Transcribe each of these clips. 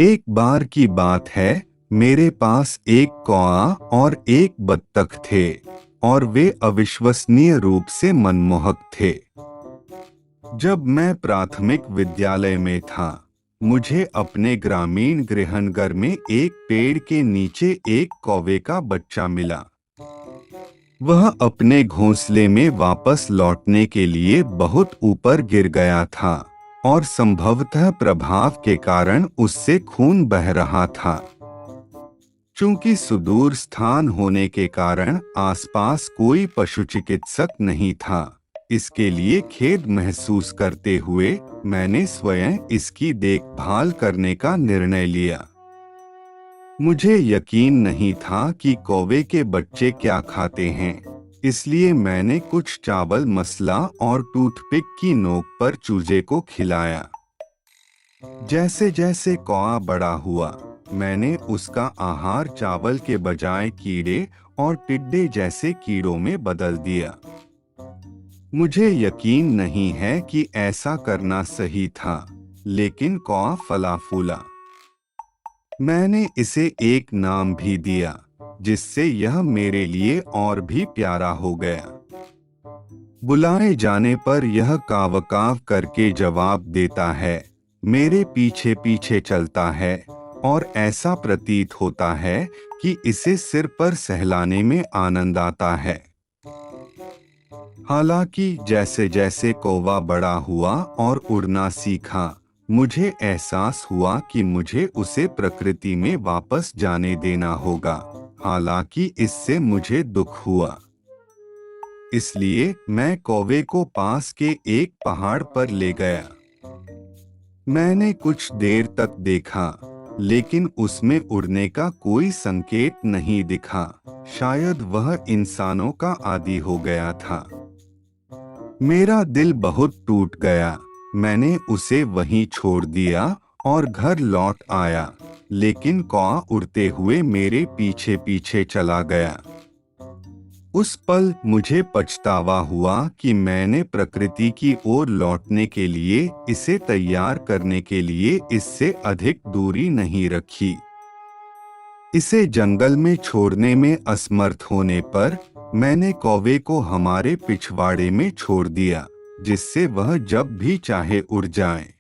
एक बार की बात है, मेरे पास एक कौआ और एक बत्तख थे और वे अविश्वसनीय रूप से मनमोहक थे। जब मैं प्राथमिक विद्यालय में था, मुझे अपने ग्रामीण गृहनगर में एक पेड़ के नीचे एक कौवे का बच्चा मिला। वह अपने घोंसले में वापस लौटने के लिए बहुत ऊपर गिर गया था और संभवतः प्रभाव के कारण उससे खून बह रहा था। चूंकि सुदूर स्थान होने के कारण आसपास कोई पशु चिकित्सक नहीं था, इसके लिए खेद महसूस करते हुए मैंने स्वयं इसकी देखभाल करने का निर्णय लिया। मुझे यकीन नहीं था कि कौवे के बच्चे क्या खाते हैं, इसलिए मैंने कुछ चावल मसला और टूथपिक की नोक पर चूजे को खिलाया। जैसे जैसे कौआ बड़ा हुआ, मैंने उसका आहार चावल के बजाय कीड़े और टिड्डे जैसे कीड़ों में बदल दिया। मुझे यकीन नहीं है कि ऐसा करना सही था, लेकिन कौआ फला फूला। मैंने इसे एक नाम भी दिया, जिससे यह मेरे लिए और भी प्यारा हो गया। बुलाए जाने पर यह काव-काव करके जवाब देता है, मेरे पीछे पीछे चलता है और ऐसा प्रतीत होता है कि इसे सिर पर सहलाने में आनंद आता है। हालांकि जैसे जैसे कौवा बड़ा हुआ और उड़ना सीखा, मुझे एहसास हुआ कि मुझे उसे प्रकृति में वापस जाने देना होगा। हालांकि इससे मुझे दुख हुआ। इसलिए मैं कौवे को पास के एक पहाड़ पर ले गया। मैंने कुछ देर तक देखा, लेकिन उसमें उड़ने का कोई संकेत नहीं दिखा। शायद वह इंसानों का आदी हो गया था। मेरा दिल बहुत टूट गया। मैंने उसे वहीं छोड़ दिया और घर लौट आया, लेकिन कौआ उड़ते हुए मेरे पीछे पीछे चला गया। उस पल मुझे पछतावा हुआ कि मैंने प्रकृति की ओर लौटने के लिए इसे तैयार करने के लिए इससे अधिक दूरी नहीं रखी। इसे जंगल में छोड़ने में असमर्थ होने पर मैंने कौवे को हमारे पिछवाड़े में छोड़ दिया, जिससे वह जब भी चाहे उड़ जाए।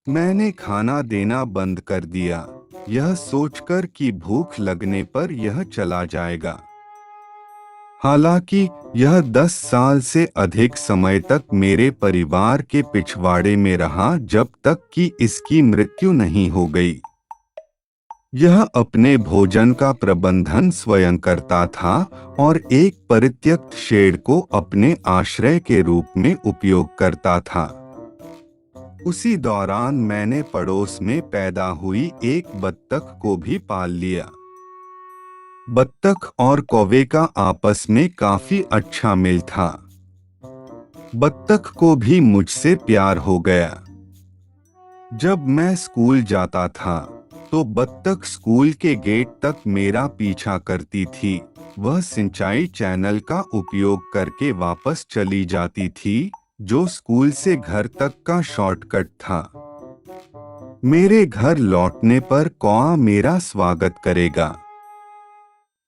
मैंने खाना देना बंद कर दिया, यह सोचकर कि भूख लगने पर यह चला जाएगा। हालांकि यह 10 साल से अधिक समय तक मेरे परिवार के पिछवाड़े में रहा, जब तक कि इसकी मृत्यु नहीं हो गई। यह अपने भोजन का प्रबंधन स्वयं करता था और एक परित्यक्त शेड को अपने आश्रय के रूप में उपयोग करता था। उसी दौरान मैंने पड़ोस में पैदा हुई एक बत्तख को भी पाल लिया। बत्तख और कौवे का आपस में काफी अच्छा मेल था। बत्तख को भी मुझसे प्यार हो गया। जब मैं स्कूल जाता था, तो बत्तख स्कूल के गेट तक मेरा पीछा करती थी। वह सिंचाई चैनल का उपयोग करके वापस चली जाती थी, जो स्कूल से घर तक का शॉर्टकट था। मेरे घर लौटने पर कौआ मेरा स्वागत करेगा।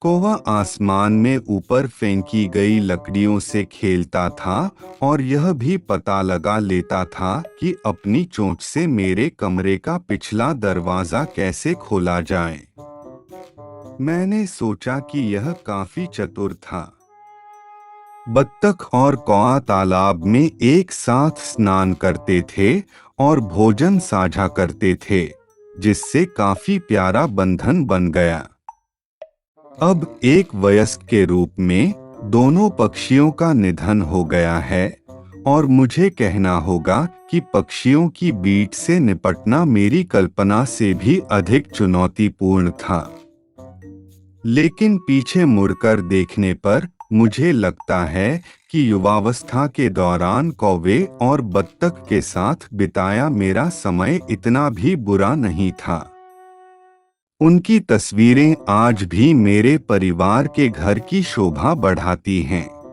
कौवा आसमान में ऊपर फेंकी गई लकड़ियों से खेलता था और यह भी पता लगा लेता था कि अपनी चोंच से मेरे कमरे का पिछला दरवाजा कैसे खोला जाए। मैंने सोचा कि यह काफी चतुर था। बत्तख और कौआ तालाब में एक साथ स्नान करते थे और भोजन साझा करते थे, जिससे काफी प्यारा बंधन बन गया। अब एक वयस्क के रूप में दोनों पक्षियों का निधन हो गया है और मुझे कहना होगा कि पक्षियों की बीट से निपटना मेरी कल्पना से भी अधिक चुनौतीपूर्ण था। लेकिन पीछे मुड़कर देखने पर मुझे लगता है कि युवावस्था के दौरान कौवे और बत्तख के साथ बिताया मेरा समय इतना भी बुरा नहीं था। उनकी तस्वीरें आज भी मेरे परिवार के घर की शोभा बढ़ाती हैं।